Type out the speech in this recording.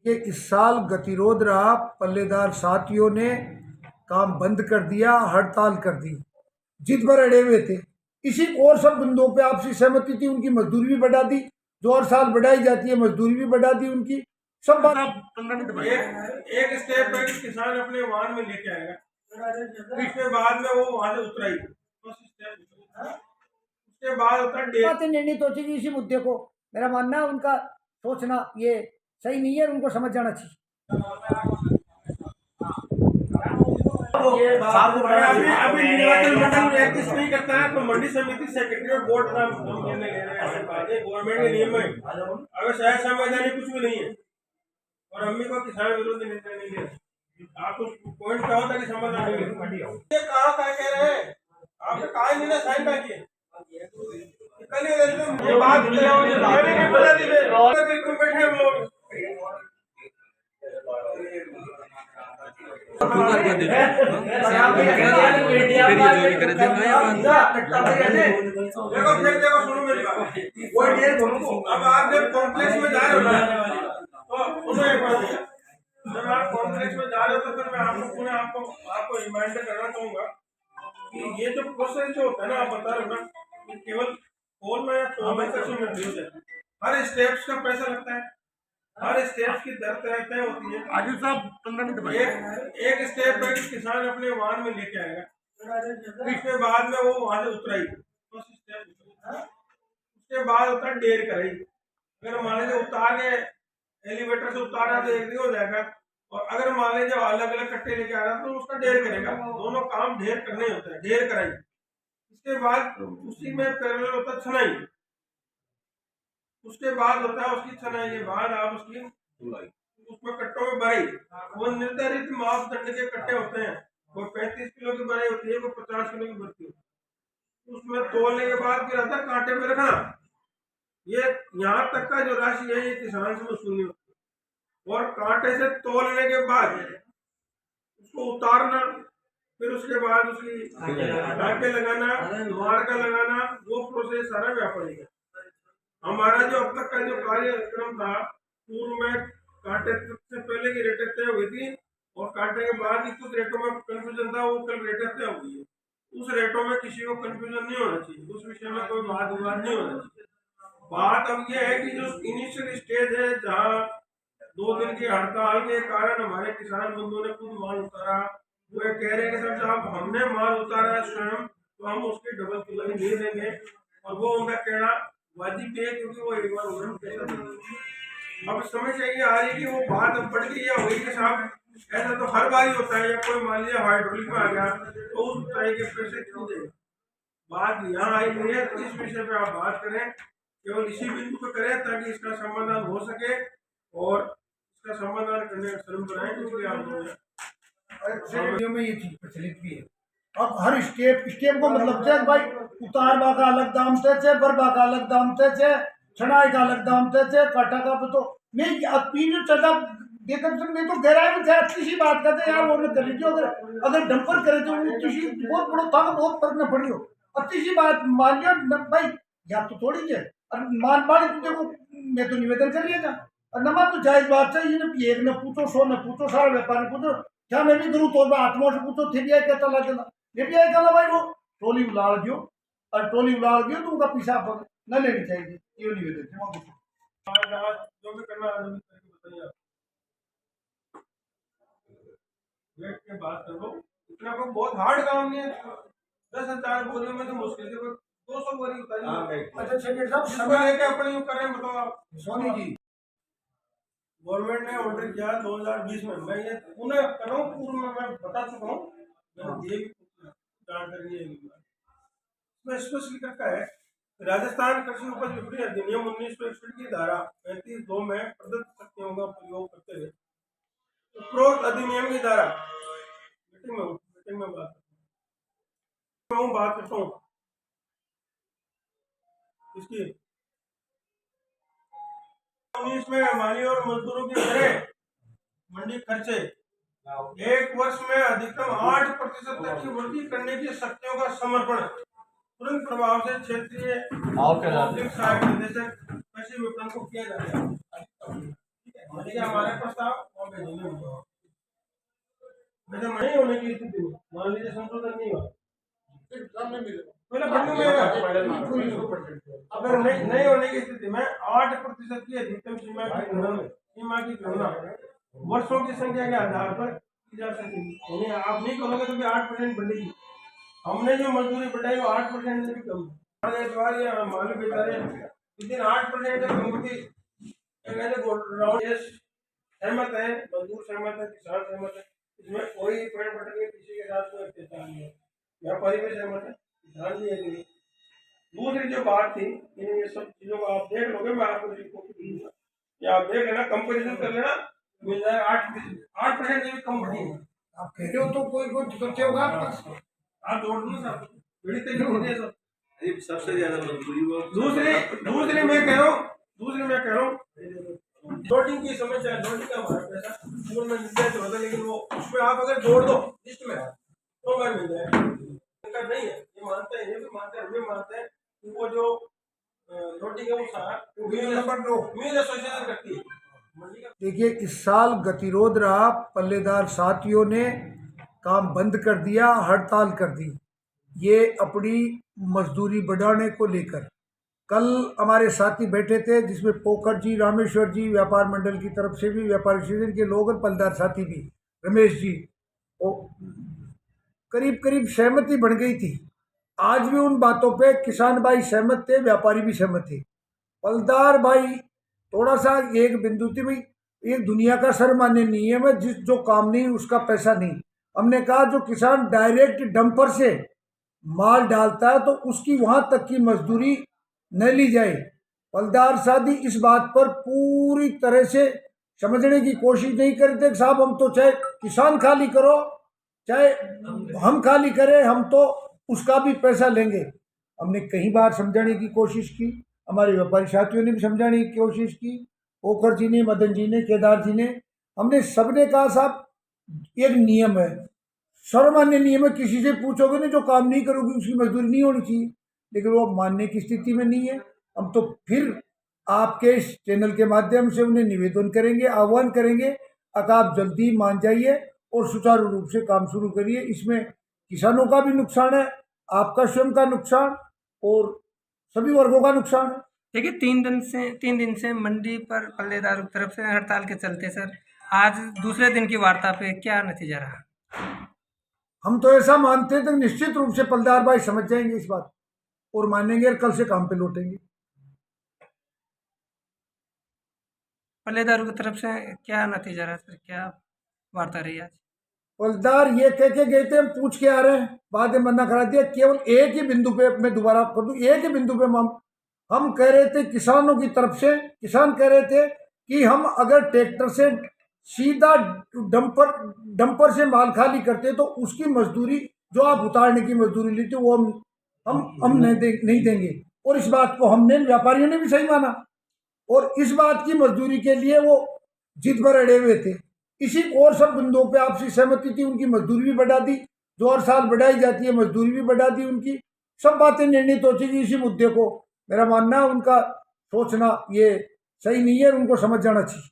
ये इस साल गतिरोध रहा, पल्लेदार साथियों ने काम बंद कर दिया, हड़ताल कर दी, जिद पर अड़े हुए थे। इसी और सब बिंदुओं पे आपसी सहमति थी, उनकी मजदूरी भी बढ़ा दी, जो हर साल बढ़ाई जाती है मजदूरी भी बढ़ा दी उनकी, सब बात। एक स्टेप है कि किसान अपने वाहन में लेके आएगा, उसके बाद में वो वहां से उतराएगी, उसके बाद होता है बातें निर्णय सोचेगी इसी मुद्दे को। मेरा मानना है उनका सोचना ये सही नहीं है, उनको समझ जाना चाहिए। अभी निर्वाचन मंडल प्रैक्टिस नहीं करता है तो मंडी समिति सेक्रेटरी और बोर्ड का निर्णय ले रहे हैं। गवर्नमेंट के नियम है, अगर शायद संवैधानिक कुछ भी नहीं है और अम्मी को किसान विरोधी निर्णय नहीं ले रहे। आप पॉइंट क्या होता है कि समाधान नहीं ये कहा कह रहे हैं, आपने कहा ही नहीं ना साइन का किए कल ये बात बिल्कुल बैठे हम लोग देखो सुनो मेरी बात। अब आप जब कॉम्प्लेक्स में जा रहे हो ना तो सुनो एक बात, जब आप कॉम्प्लेक्स में जा रहे हो तो फिर मैं आपको रिमाइंडर करना चाहूंगा कि ये जो प्रोसेस जो होता है ना, आप बता रहे हो ना कि केवल फोन में या फोन में हर स्टेप्स का पैसा लगता है, हर स्टेप्स की दर तय होती है। आजू साहब 15 मिनट एक स्टेप है कि किसान अपने वाहन में लेके आएगा, उसके बाद में वो वहां से उतराएगी, उसके बाद होता है ढेर करेगी। अगर मान लीजिए उतार के एलिवेटर से उतारा तो एक दिन हो जाएगा, और अगर मान लीजिए अलग अलग कट्टे लेके आ रहा है तो उसका ढेर करेगा। दोनों काम ढेर करने होते हैं, ढेर कराएगी। उसके बाद उसी में पैरेलल होता है छनाई, उसके बाद होता है उसकी छनाई के बाद आप उसकी उसमें कट्टों में भराई। वो निर्धारित मापदंड के कट्टे होते हैं, वो 35 किलो की भराई होती है, वो 50 किलो की भरती होती है। उसमें तोलने के बाद फिर आता कांटे में रखना। ये यहाँ तक का जो राशि है ये किसान से वसूलनी होती है, और कांटे से तोलने के बाद उसको उतारना, फिर उसके बाद उसकी धागे लगाना, मार्का लगाना, वो प्रोसेस सारा व्यापारी है। हमारा जो अब तक का जो कार्यक्रम था, पूर्व में कांटे से पहले की रेटें तय हुई थी और कांटे के बाद ही कुछ रेटों में कंफ्यूजन था, वो कल रेटें तय हो गई है। उस रेटों में किसी को कंफ्यूजन नहीं होना चाहिए, उस विषय में कोई वाद विवाद नहीं होना चाहिए। बात अब ये है कि जो इनिशियल स्टेज है, जहाँ 2 दिन की हड़ताल के कारण हमारे किसान बंधुओं ने खुद माल उतारा, वो कह रहे हैं कि साहब हमने माल उतारा है स्वयं तो हम उसकी डबल तुलाई नहीं देंगे, और वो उनका कहना वाजिब है क्योंकि वो एक बार उन्होंने पैसा दिया। अब समझ चाहिए आ रही कि वो बात अब बढ़ गई या हुई कि साहब ऐसा तो हर बार ही होता है, या कोई मान लिया हाइड्रोलिक में आ गया तो उस तरह के पैसे क्यों देगा। बात यहाँ आई हुई है, तो इस विषय पे आप बात करें, केवल इसी बिंदु पे करें ताकि इसका समाधान हो सके, और इसका समाधान करने का श्रम बनाएं। इसलिए आप लोग में ये चीज प्रचलित भी है। अब हर स्टेप को मतलब है भाई उतारवा का अलग दाम थे, बरबा का अलग दाम थे, छनाई का अलग दाम थे, काटा का तो मैं पीने चला देखकर मैं तो गहराई में अच्छी सी बात करते यार, वो कर लीजिए। अगर डंपर करे तो बहुत बड़ा था, बहुत फर्क न पड़ी हो। अच्छी सी बात मान लिया भाई, या तो थोड़ी है मान पानी तो देखो, मैं तो निवेदन कर लिया था। और नमा तो जायज बात है, एक न पूछो, 100 न पूछो, सारा व्यापारी पूछो, क्या मैं भी करूँ तो आत्मा से पूछो थे भी आए कहता लगा ये भी आए कहला भाई वो टोली उलाड़ दियो, और टोली उलाड़ दियो तो उनका पीछा न लेनी चाहिए, ये निवेदन जो भी करना है बताइए, बैठ के बात कर लो। इतना कोई बहुत हार्ड काम नहीं है, 10,000 बोरियों में तो मुश्किल से 200 बोरी उतारी। अच्छा सेक्रेटरी साहब समय लेके अपने करें, बताओ आप। सोनी जी गवर्नमेंट ने ऑर्डर किया 2020 में, मैं ये पुनः कर रहा हूँ, पूर्व में मैं बता चुका हूँ, मैंने ये जानकारी है। इसमें स्पष्ट लिख रखा है, राजस्थान कृषि उपज विपणन अधिनियम 1961 की धारा 35(2) में प्रदत्त शक्तियों का प्रयोग करते हुए उपरोक्त अधिनियम की धारा मीटिंग में बात करता हूँ इसकी 19 में माली और मजदूरों की दरें, मंडी खर्चे 1 वर्ष में अधिकतम 8% तक की वृद्धि करने की शक्तियों का समर्पण तुरंत प्रभाव से क्षेत्रीय औद्योगिक सहायक निदेशक कृषि विपणन को किया जाएगा। मैंने कहा हमारे प्रस्ताव और भेजेंगे उनको। वैसे नहीं होने की स्थिति में मान लीजिए संशोधन नहीं हुआ पहले बनने में अगर नहीं होने की स्थिति में 8% की अधिकतम सीमा की गणना वर्षों की संख्या के आधार पर की जा सकेगी। यानी आप नहीं करोगे तो भी 8% बढ़ेगी। हमने जो मजदूरी बढ़ाई वो 8% से भी कम है। मालूम बेचारे विदिन 8% सहमत है, मजदूर सहमत है, किसान सहमत है, इसमें कोई पेड़ पटक के किसी के साथ कोई अत्याचार नहीं है। व्यापारी भी सहमत है, किसान भी है। दूसरी जो बात थी इन ये सब चीजों को आप देख लोगे, मैं आपको रिपोर्ट दूंगा या आप देख लेना, कंपेरिजन कर लेना, मिल जाए 8% से भी कम बढ़ी है। आप कह रहे हो तो कोई तथ्य होगा आपके पास? आप जोड़ दो सब बड़ी तकलीफ सब। सबसे ज्यादा मजबूरी वो दूसरी मैं कह रहा हूँ लोडिंग की समस्या है। लोडिंग का हमारा पैसा स्कूल में निर्धारित होता है, लेकिन वो उसमें आप अगर जोड़ दो लिस्ट में तो मैं मिल जाए नहीं है। ये मानते हैं, ये भी मानते हैं, हम भी मानते हैं कि वो जो लोडिंग है वो सारा मिल एसोसिएशन करती है। देखिए, इस साल गतिरोध रहा, पल्लेदार साथियों ने काम बंद कर दिया, हड़ताल कर दी, ये अपनी मजदूरी बढ़ाने को लेकर। कल हमारे साथी बैठे थे जिसमें पोखर जी, रामेश्वर जी, व्यापार मंडल की तरफ से भी व्यापारी यूनियन के लोग और पल्लेदार साथी भी, रमेश जी, करीब करीब सहमति बन गई थी। आज भी उन बातों पे किसान भाई सहमत थे, व्यापारी भी सहमत थे। पल्लेदार भाई थोड़ा सा एक बिंदु थी भाई, एक दुनिया का सर्वमान्य नियम है, जिस जो काम नहीं उसका पैसा नहीं। हमने कहा जो किसान डायरेक्ट डंपर से माल डालता है तो उसकी वहां तक की मजदूरी न ली जाए। पल्लेदार साथी इस बात पर पूरी तरह से समझने की कोशिश नहीं करते। साहब हम तो चाहे किसान खाली करो चाहे हम खाली करें, हम तो उसका भी पैसा लेंगे। हमने कई बार समझाने की कोशिश की, हमारे व्यापारी साथियों ने भी समझाने की कोशिश की, पोखर जी ने, मदन जी ने, केदार जी ने, हमने सबने कहा साहब एक नियम है, सर्वमान्य नियम है, किसी से पूछोगे नहीं जो काम नहीं करोगे उसकी मजदूरी नहीं होनी चाहिए, लेकिन वो मानने की स्थिति में नहीं है। हम तो फिर आपके इस चैनल के माध्यम से उन्हें निवेदन करेंगे, आह्वान करेंगे कि आप जल्दी मान जाइए और सुचारू रूप से काम शुरू करिए। इसमें किसानों का भी नुकसान है, आपका स्वयं का नुकसान और सभी वर्गों का नुकसान है। देखिए 3 दिन से मंडी पर पल्लेदारों की तरफ से हड़ताल के चलते सर आज दूसरे दिन की वार्ता पे क्या नतीजा रहा? हम तो ऐसा मानते हैं तो निश्चित रूप से पल्लेदार भाई समझ जाएंगे इस बात और मानेंगे और कल से काम पे लौटेंगे। पल्लेदारों की तरफ से क्या नतीजा रहा सर, क्या वार्ता रही आज? पल्लेदार ये कह के गए थे हम पूछ के आ रहे हैं, बाद में मना करा दिया। केवल एक ही बिंदु पे मैं दोबारा कर दूं, एक ही बिंदु पे हम कह रहे थे किसानों की तरफ से, किसान कह रहे थे कि हम अगर ट्रैक्टर से सीधा डंपर से माल खाली करते तो उसकी मजदूरी जो आप उतारने की मजदूरी लेते वो हम नहीं देंगे। और इस बात को हमने, व्यापारियों ने भी सही माना और इस बात की मजदूरी के लिए वो जिद पर अड़े हुए थे। इसी और सब बिंदुओं पे आपसी सहमति थी, उनकी मजदूरी भी बढ़ा दी, जो हर साल बढ़ाई जाती है मजदूरी भी बढ़ा दी उनकी, सब बातें निर्णित होती थी इसी मुद्दे को। मेरा मानना है उनका सोचना ये सही नहीं है, उनको समझ जाना चाहिए।